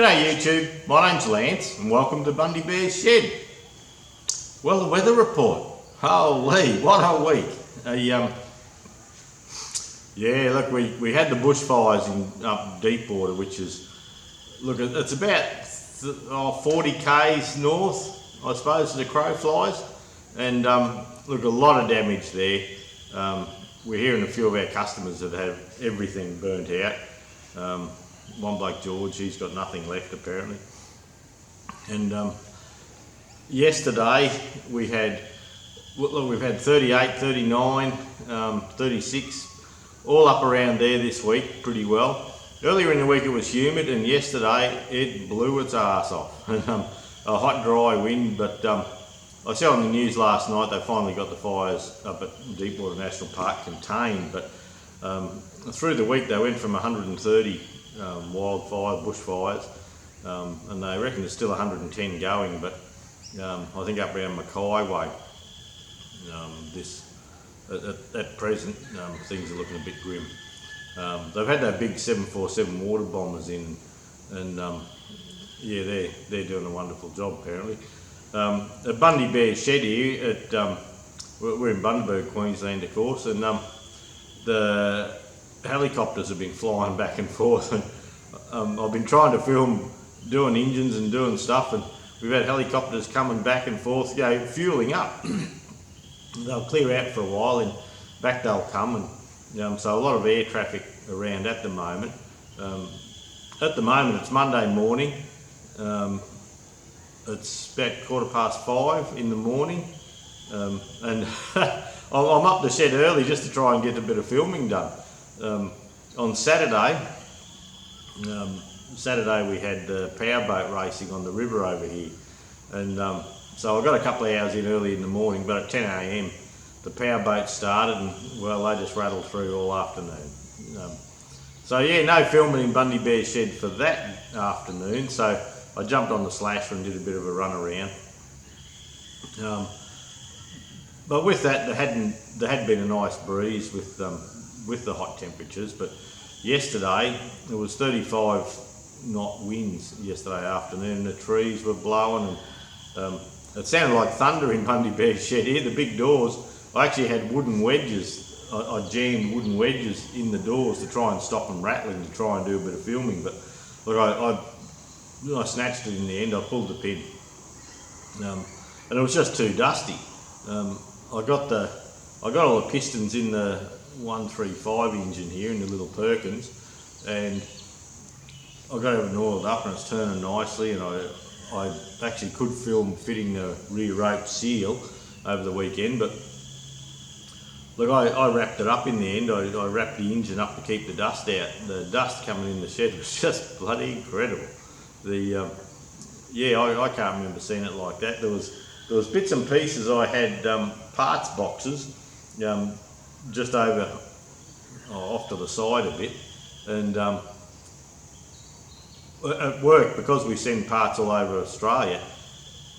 G'day YouTube, my name's Lance and welcome to Bundy Bear's Shed. Well, the weather report. Holy, what a week. Yeah, look, we had the bushfires in up Deepwater, which is, look, it's about 40 k's north, I suppose, as the crow flies. And look, a lot of damage there. We're hearing a few of our customers that have everything burnt out. One bloke, George, he's got nothing left apparently. And yesterday we've had 38, 39, 36, all up around there this week pretty well. Earlier in the week it was humid, and yesterday it blew its arse off. A hot dry wind, but I saw on the news last night they finally got the fires up at Deepwater National Park contained, but through the week they went from 130 wildfire, bushfires, and they reckon there's still 110 going, but I think up around Mackay Way, at present things are looking a bit grim. They've had that big 747 water bombers in, and yeah, they're doing a wonderful job apparently. At Bundy Bear's Shed here, we're in Bundaberg, Queensland of course, and the helicopters have been flying back and forth, and I've been trying to film doing engines and doing stuff, and we've had helicopters coming back and forth, fueling up. They'll clear out for a while and back they'll come, and so a lot of air traffic around at the moment. At the moment it's Monday morning, it's about 5:15 in the morning, and I'm up the shed early just to try and get a bit of filming done. On Saturday we had the powerboat racing on the river over here, and so I got a couple of hours in early in the morning, but at 10 AM the powerboat started, and well, they just rattled through all afternoon. So yeah, no filming in Bundy Bear's Shed for that afternoon, so I jumped on the slasher and did a bit of a run around. But with that, there had been a nice breeze with the hot temperatures, but yesterday it was 35 knot winds yesterday afternoon, and the trees were blowing, and it sounded like thunder in Bundy Bear's Shed here. The big doors, I actually had wooden wedges, I jammed wooden wedges in the doors to try and stop them rattling, to try and do a bit of filming, but look, I snatched it in the end. I pulled the pin, and it was just too dusty. I got all the pistons in the 135 engine here in the little Perkins, and I got everything oiled up and it's turning nicely, and I actually could film fitting the rear rope seal over the weekend, but look, I wrapped it up in the end. I wrapped the engine up to keep the dust out. The dust coming in the shed was just bloody incredible. Yeah, I can't remember seeing it like that. There was bits and pieces. I had parts boxes just over off to the side a bit, and at work, because we send parts all over Australia,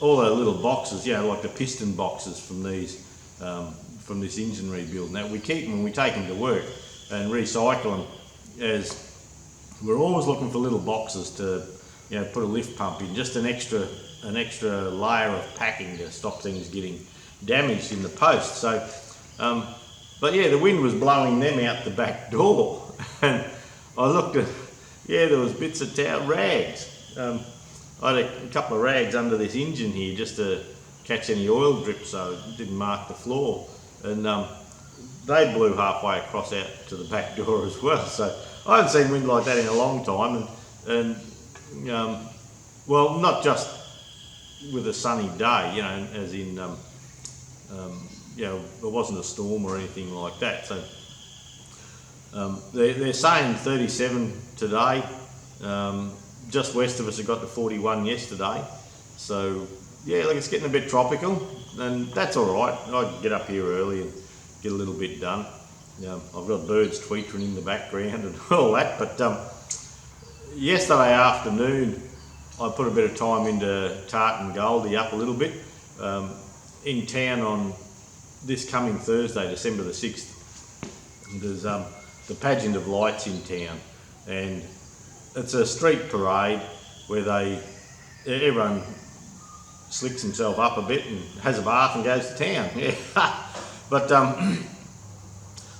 all those little boxes, like the piston boxes from these from this engine rebuild, now we keep them and we take them to work and recycle them, as we're always looking for little boxes to put a lift pump in, just an extra layer of packing to stop things getting damaged in the post. So but yeah, the wind was blowing them out the back door, and I looked at, there was bits of rags. I had a couple of rags under this engine here just to catch any oil drip so it didn't mark the floor, and they blew halfway across out to the back door as well. So I haven't seen wind like that in a long time, and well, not just with a sunny day, as in it wasn't a storm or anything like that. So they're saying 37 today. Just west of us it got to 41 yesterday. So yeah, look, it's getting a bit tropical, and that's all right. I get up here early and get a little bit done. I've got birds tweetering in the background and all that, but yesterday afternoon I put a bit of time into tarting Goldie up a little bit. In town on this coming Thursday, December the 6th, there's the pageant of lights in town, and it's a street parade where everyone slicks himself up a bit and has a bath and goes to town. Yeah, but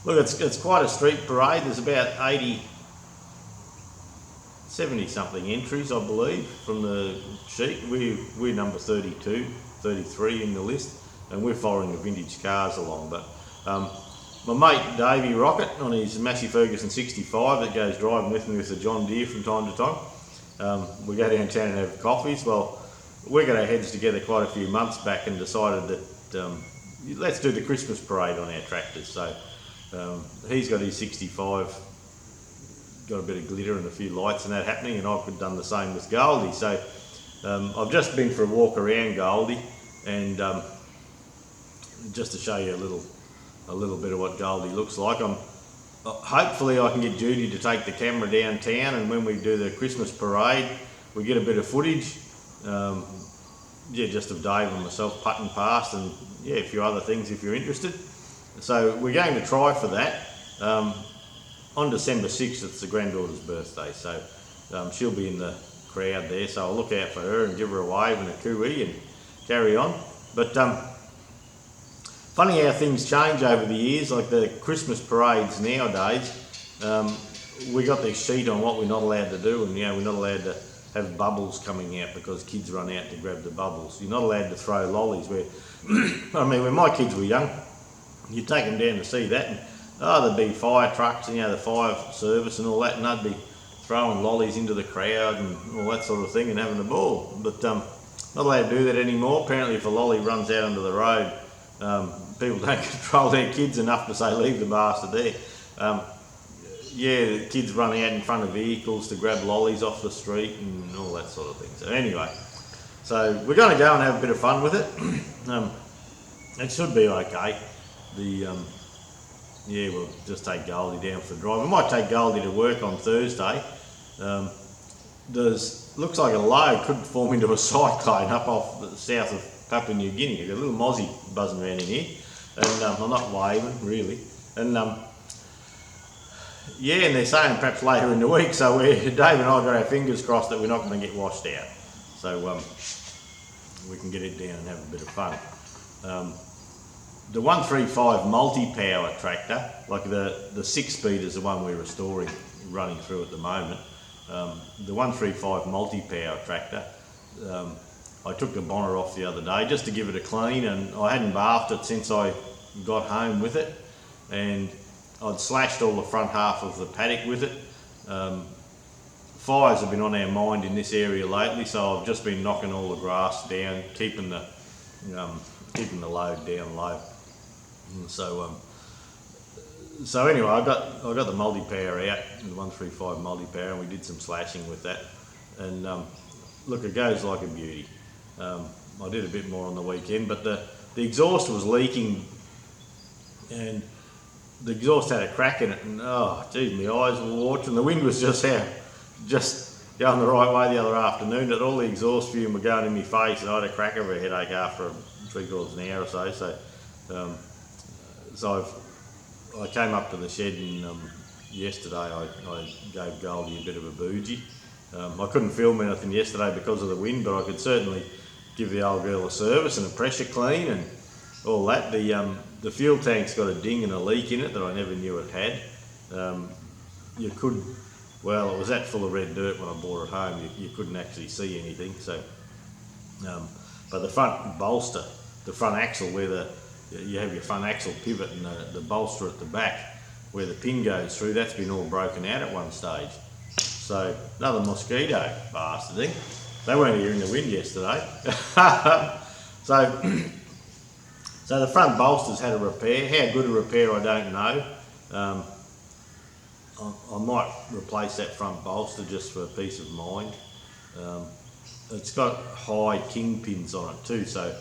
look, it's quite a street parade. There's about 70 something entries, I believe, from the sheet. We're number 32, 33 in the list, and we're following the vintage cars along. But my mate Davey Rocket on his Massey Ferguson 65 that goes driving with me with the John Deere from time to time. We go downtown and have coffees. Well, we got our heads together quite a few months back and decided that let's do the Christmas parade on our tractors. So he's got his 65, got a bit of glitter and a few lights and that happening, and I've done the same with Goldie. So I've just been for a walk around Goldie, and just to show you a little bit of what Goldie looks like. Hopefully I can get Judy to take the camera downtown, and when we do the Christmas parade we get a bit of footage, yeah, just of Dave and myself putting past, and yeah, a few other things if you're interested. So we're going to try for that. On December 6th it's the granddaughter's birthday, so she'll be in the crowd there, so I'll look out for her and give her a wave and a cooey and carry on. But funny how things change over the years, like the Christmas parades nowadays. We got this sheet on what we're not allowed to do, and we're not allowed to have bubbles coming out because kids run out to grab the bubbles. You're not allowed to throw lollies. Where I mean, when my kids were young, you'd take them down to see that, and there'd be fire trucks and the fire service and all that, and they'd be throwing lollies into the crowd and all that sort of thing and having a ball. But not allowed to do that anymore. Apparently if a lolly runs out onto the road, people don't control their kids enough to say leave the bastard there. The kids run out in front of vehicles to grab lollies off the street and all that sort of thing. So anyway, so we're going to go and have a bit of fun with it. It should be okay. We'll just take Goldie down for the drive. We might take Goldie to work on Thursday. Looks like a low could form into a cyclone up off the south of Papua New Guinea. You've got a little mozzie buzzing around in here, and I'm not waving really. And and they're saying perhaps later in the week. So Dave and I got our fingers crossed that we're not going to get washed out. So we can get it down and have a bit of fun. The 135 multi-power tractor, like the 6-speed is the one we're restoring, running through at the moment. The 135 multi-power tractor, I took the bonnet off the other day just to give it a clean, and I hadn't bathed it since I got home with it, and I'd slashed all the front half of the paddock with it. Fires have been on our mind in this area lately, so I've just been knocking all the grass down, keeping the load down low. And so anyway, I got the multi-power out, the 135 multi-power, and we did some slashing with that. And look, it goes like a beauty. I did a bit more on the weekend, but the exhaust was leaking, and the exhaust had a crack in it, and oh geez, my eyes were watering. The wind was just going the right way the other afternoon, that all the exhaust fume were going in my face, and I had a crack of a headache after 3/4 an hour or so. So I came up to the shed, and yesterday I gave Goldie a bit of a bougie. I couldn't film anything yesterday because of the wind, but I could certainly give the old girl a service and a pressure clean and all that. The fuel tank's got a ding and a leak in it that I never knew it had. It was that full of red dirt when I brought it home, you couldn't actually see anything. So, but the front bolster, the front axle where you have your front axle pivot, and the bolster at the back where the pin goes through, that's been all broken out at one stage. So another mosquito bastard thing. They weren't here in the wind yesterday. So the front bolster's had a repair. How good a repair I don't know. I might replace that front bolster just for peace of mind. It's got high kingpins on it too, so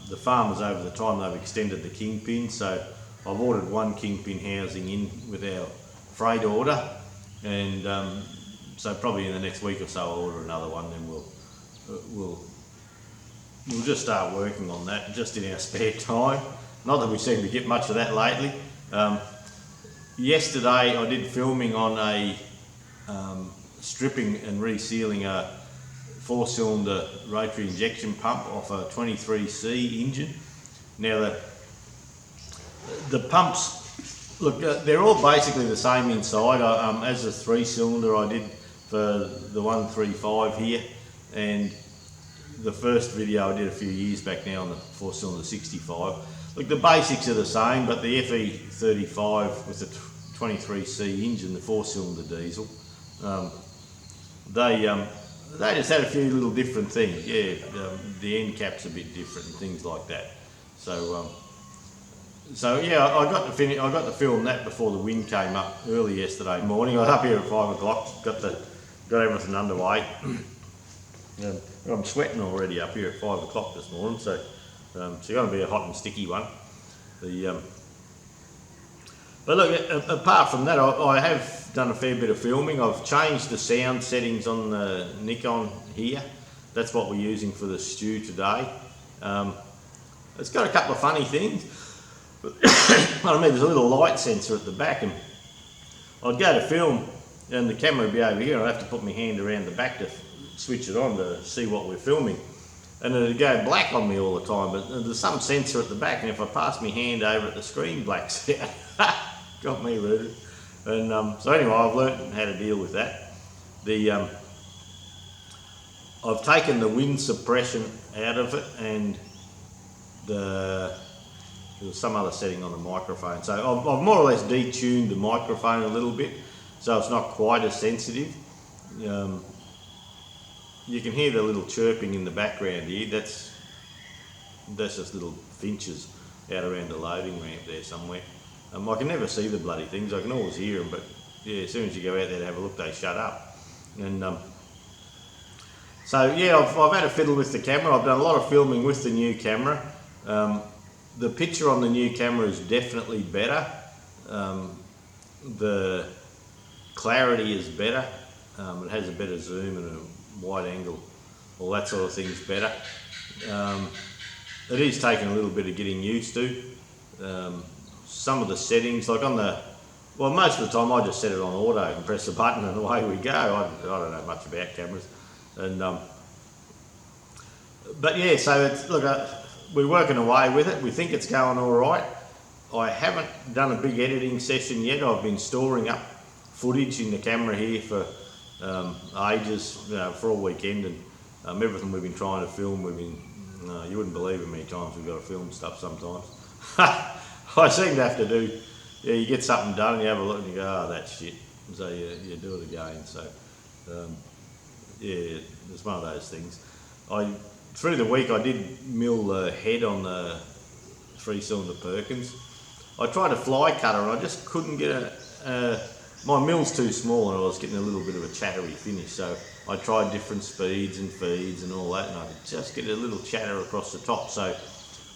the farmers over the time, they've extended the kingpin, so I've ordered one kingpin housing in with our freight order, and so probably in the next week or so I'll order another one, then we'll just start working on that just in our spare time. Not that we seem to get much of that lately. Yesterday I did filming on a stripping and resealing a 4-cylinder rotary injection pump off a 23C engine. Now the pumps, look, they're all basically the same inside. As a 3-cylinder I did for the 135 here, and the first video I did a few years back now on the 4-cylinder 65. Look, the basics are the same, but the FE35 with the 23C engine, the 4-cylinder diesel, they just had a few little different things. Yeah, the end cap's a bit different and things like that. So yeah, I got to film that before the wind came up early yesterday morning. I was up here at 5 o'clock, got everything underway. I'm sweating already up here at 5 o'clock this morning, so it's going to be a hot and sticky one. But look, apart from that, I have done a fair bit of filming. I've changed the sound settings on the Nikon here. That's what we're using for the stew today. It's got a couple of funny things. I mean, there's a little light sensor at the back, and I'd go to film and the camera would be over here, and I'd have to put my hand around the back to switch it on to see what we're filming. And it'd go black on me all the time, but there's some sensor at the back, and if I pass my hand over it, the screen blacks out. Got me rooted. And so anyway, I've learnt how to deal with that. I've taken the wind suppression out of it, and there was some other setting on the microphone. So I've more or less detuned the microphone a little bit, so it's not quite as sensitive. You can hear the little chirping in the background here. That's just little finches out around the loading ramp there somewhere. I can never see the bloody things. I can always hear them, but yeah, as soon as you go out there to have a look, they shut up. And so yeah, I've had a fiddle with the camera. I've done a lot of filming with the new camera. The picture on the new camera is definitely better. The clarity is better. It has a better zoom and a wide angle. All that sort of thing's better. It is taking a little bit of getting used to. Some of the settings, like on most of the time I just set it on auto and press the button and away we go. I don't know much about cameras. And but yeah, so it's, look, we're working away with it. We think it's going all right. I haven't done a big editing session yet. I've been storing up footage in the camera here for ages, for all weekend, and everything we've been trying to film, you wouldn't believe how many times we've got to film stuff sometimes. I seem to have to do, yeah, you get something done and you have a look and you go, oh, that's shit. So you do it again. So yeah, it's one of those things. Through the week I did mill the head on the 3-cylinder Perkins. I tried a fly cutter and I just couldn't get my mill's too small and I was getting a little bit of a chattery finish. So I tried different speeds and feeds and all that, and I could just get a little chatter across the top. So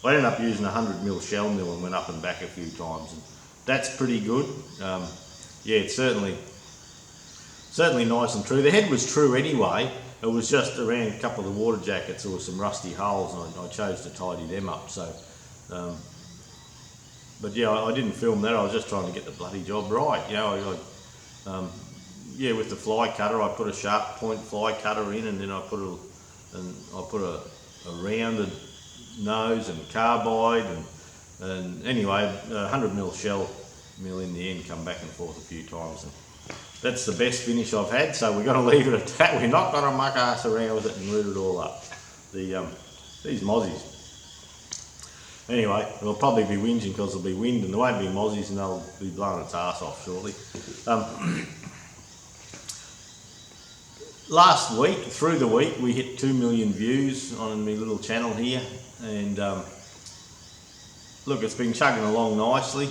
I ended up using a 100mm shell mill and went up and back a few times, and that's pretty good. Yeah, it's certainly nice and true. The head was true anyway. It was just around a couple of the water jackets, there were some rusty holes, and I chose to tidy them up. So, but yeah, I didn't film that. I was just trying to get the bloody job right. You know, yeah, with the fly cutter, I put a sharp point fly cutter in, and then I put a rounded nose and carbide, and anyway, 100mm shell mill in the end, come back and forth a few times, and that's the best finish I've had. So we're going to leave it at that. We're not going to muck ass around with it and root it all up. These mozzies. Anyway, it'll probably be whinging because there'll be wind, and there won't be mozzies, and they'll be blowing its arse off shortly. Last week, through the week, we hit 2 million views on my little channel here, and look, it's been chugging along nicely.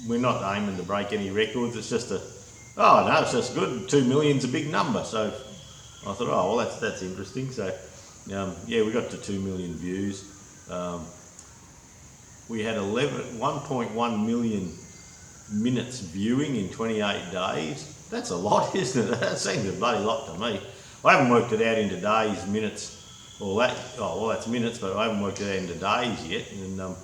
We're not aiming to break any records. It's just it's just good. 2 million's a big number, so I thought, oh well, that's interesting. So yeah, we got to 2 million views. We had 1.1 million minutes viewing in 28 days. That's a lot, isn't it? That seems a bloody lot to me. I haven't worked it out into days, minutes, or that. Oh well, that's minutes, but I haven't worked it out into days yet. And I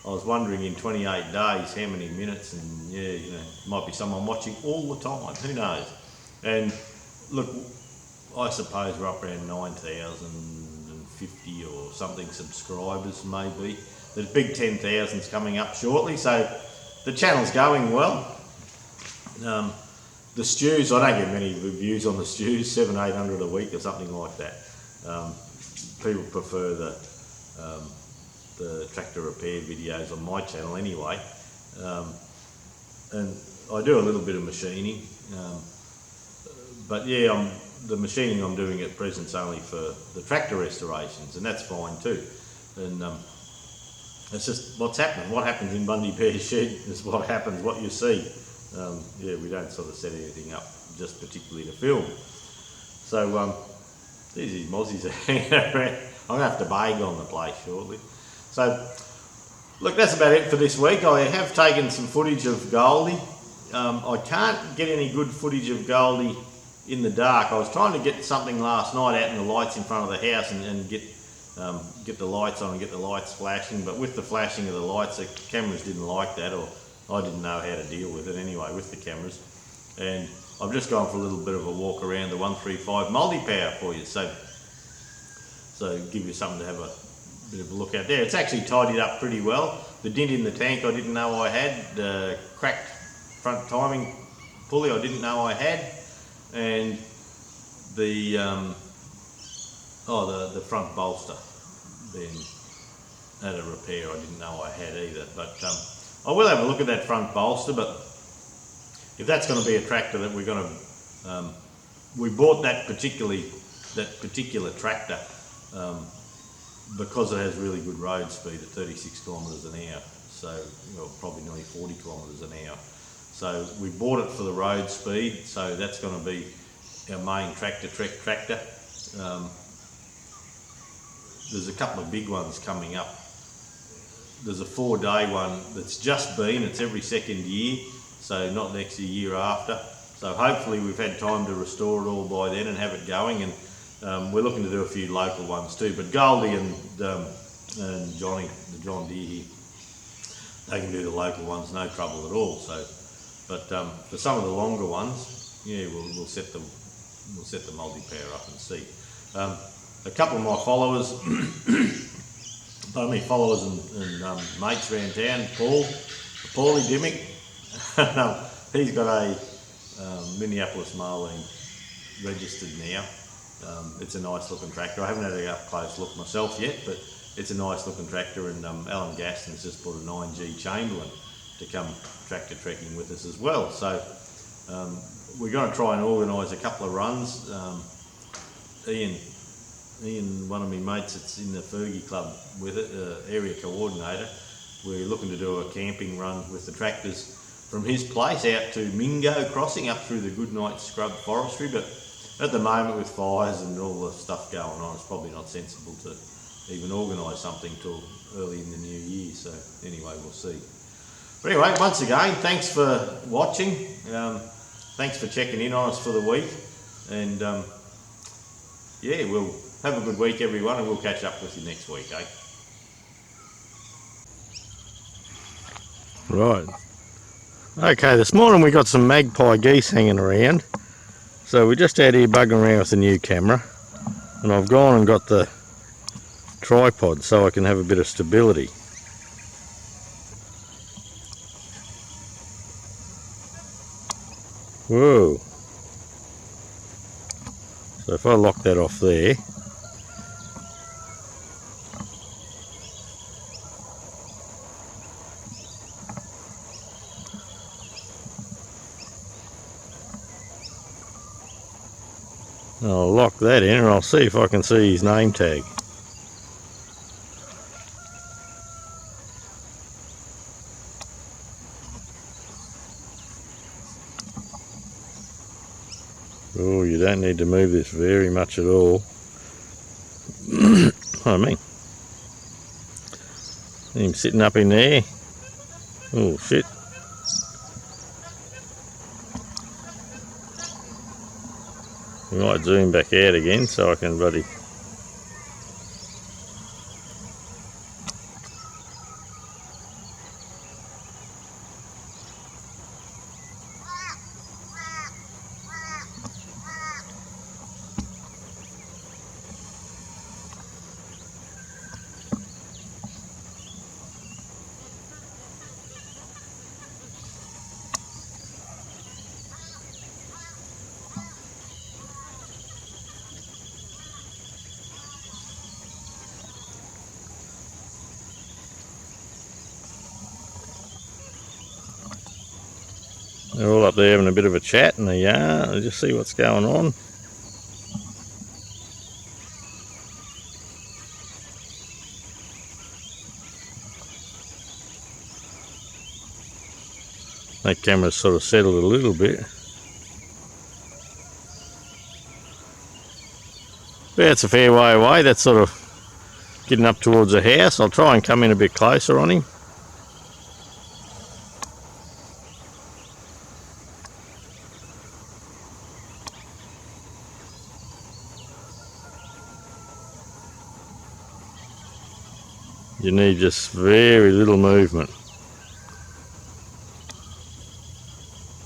was wondering in 28 days how many minutes, and yeah, you know, might be someone watching all the time. Who knows? And look, I suppose we're up around 9,050 or something subscribers maybe. There's big 10,000s coming up shortly, so the channel's going well. The stews, I don't get many reviews on the stews, 700-800 a week or something like that. People prefer the tractor repair videos on my channel anyway. And I do a little bit of machining, but yeah, the machining I'm doing at present's only for the tractor restorations, and that's fine too. And it's just what's happening. What happens in Bundy Bear's shed is what happens, what you see. Yeah, we don't sort of set anything up just particularly to film. So these mozzies are hanging around. I'm going to have to bag on the place shortly. So look, that's about it for this week. I have taken some footage of Goldie. I can't get any good footage of Goldie in the dark. I was trying to get something last night out in the lights in front of the house and get the lights on and get the lights flashing, but with the flashing of the lights, the cameras didn't like that, or I didn't know how to deal with it anyway with the cameras. And I've just gone for a little bit of a walk around the 135 multi-power for you, so give you something to have a bit of a look at there. It's actually tidied up pretty well. The dint in the tank I didn't know I had, the cracked front timing pulley I didn't know I had, and the front bolster then had a repair I didn't know I had either. But I will have a look at that front bolster. But if that's going to be a tractor that we're going to, we bought that particular tractor because it has really good road speed at 36 kilometres an hour. So probably nearly 40 kilometres an hour. So we bought it for the road speed. So that's going to be our main tractor. There's a couple of big ones coming up. There's a 4-day one that's just been, it's every second year, so not next year after. So hopefully we've had time to restore it all by then and have it going, and we're looking to do a few local ones too. But Goldie and Johnny, the John Deere here, they can do the local ones, no trouble at all. So, but for some of the longer ones, yeah, we'll set the multi-power up and see. A couple of my followers, and mates around town, Paulie Dimmick, he's got a Minneapolis Moline registered now. It's a nice looking tractor. I haven't had a up close look myself yet, but it's a nice looking tractor, and Alan Gaston's just bought a 9G Chamberlain to come tractor trekking with us as well. So we're going to try and organise a couple of runs. Ian, one of my mates that's in the Fergie Club with it, area coordinator, we're looking to do a camping run with the tractors from his place out to Mingo Crossing up through the Goodnight Scrub Forestry. But at the moment, with fires and all the stuff going on, it's probably not sensible to even organise something till early in the new year. So anyway, we'll see. But anyway, once again, thanks for watching. Thanks for checking in on us for the week. And yeah, we'll have a good week, everyone, and we'll catch up with you next week, eh? Right. Okay, this morning we got some magpie geese hanging around. So we're just out here bugging around with the new camera. And I've gone and got the tripod so I can have a bit of stability. Whoa. So if I lock that off there, I'll lock that in and I'll see if I can see his name tag. Oh, you don't need to move this very much at all. I mean, see him sitting up in there. Oh shit. We might zoom back out again so I can bloody... They're all up there having a bit of a chat in the yard. I'll just see what's going on. That camera's sort of settled a little bit. Yeah, it's a fair way away. That's sort of getting up towards the house. I'll try and come in a bit closer on him. You need just very little movement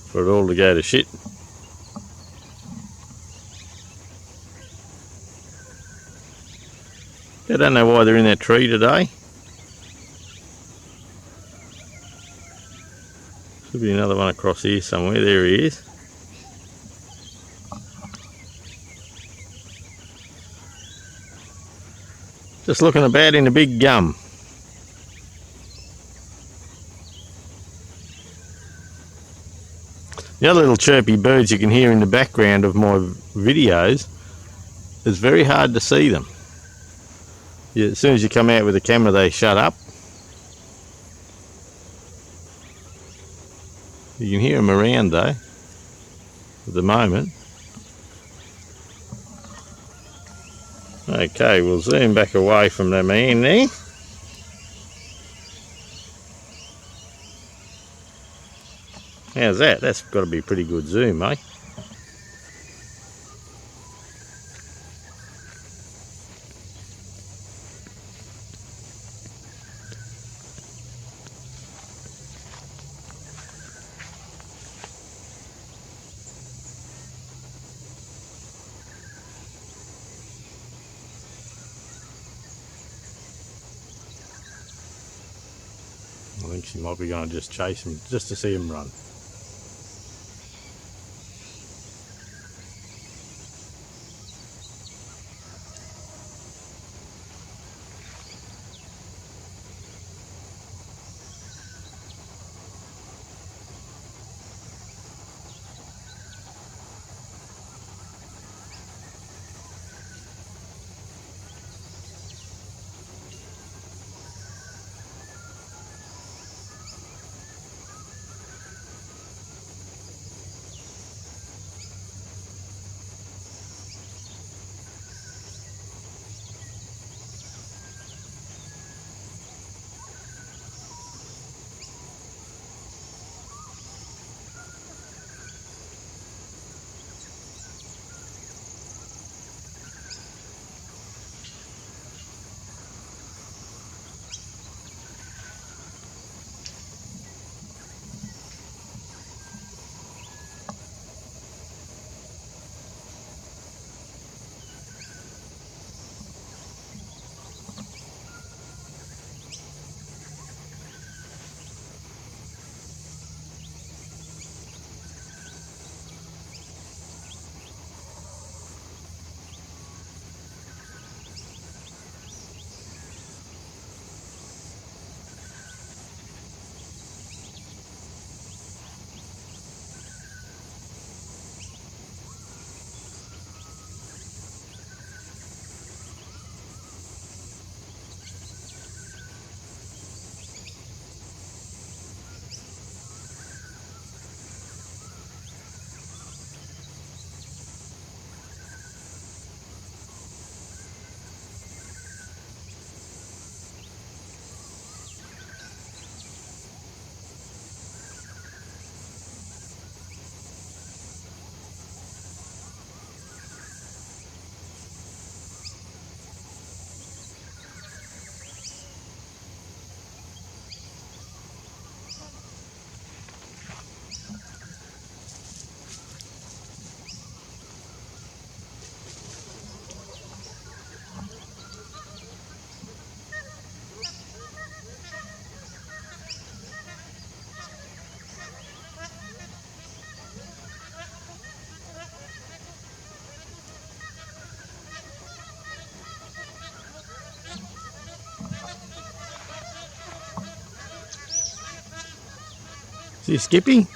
for it all to go to shit. I don't know why they're in that tree today. Should be another one across here somewhere. There he is. Just looking about in a big gum. The other little chirpy birds you can hear in the background of my videos, it's very hard to see them. Yeah, as soon as you come out with the camera, they shut up. You can hear them around though, at the moment. Okay, we'll zoom back away from the man there. How's that? That's got to be a pretty good zoom, eh? I think she might be going to just chase him, just to see him run. Is he skipping?